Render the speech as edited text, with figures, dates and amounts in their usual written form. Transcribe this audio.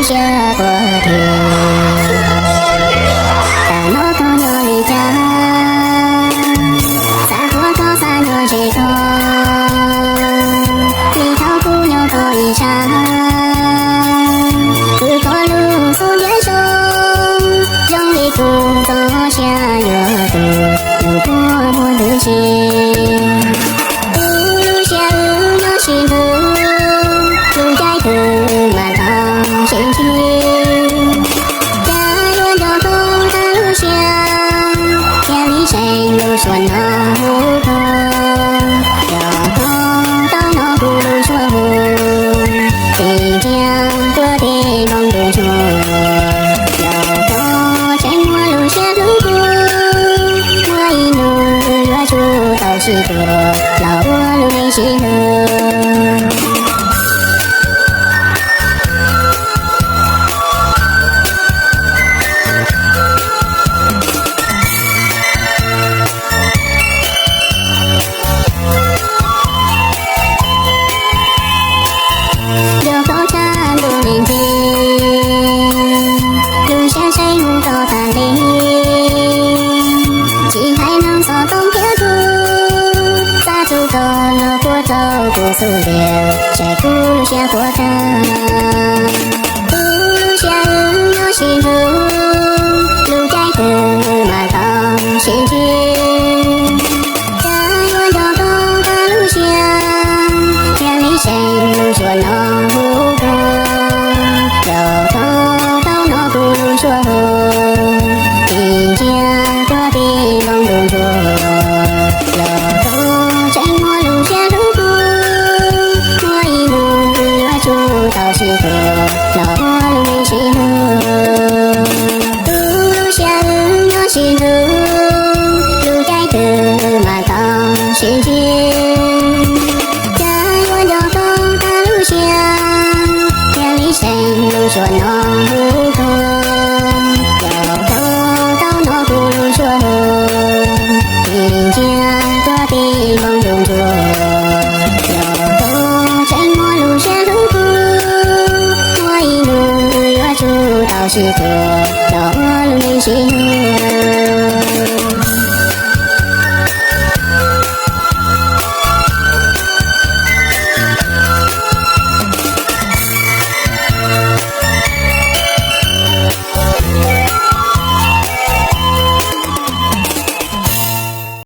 下过天，但我可有离家，在火高山有这个，里头不有个一场，自过路所年生，让你不走下有度，路过我的心，路下有心路。满堂心情，家园的风大路响，千里谁路说那无头，有头到那葫芦说无，新疆各地梦中出，有头沉默路下路过，我一路若出到西多，老我路没西路。路下谁无到大林，几海能所东撇土，撒出个了过走不速流，谁不路下过程，路下有心路，路在的满堂心情，家园的风大路响，千里谁路说那无头，有头到那葫芦说新疆各地梦中出，有头沉默路下路过，我一路若出到西头，老我路没西路，路下有心路，路在的满堂心情，家园的风大路响，千里谁路说那无头，有头到那葫芦说新疆各地梦中出，有头沉默路下路过，我一路若出到西头，老我路没西路。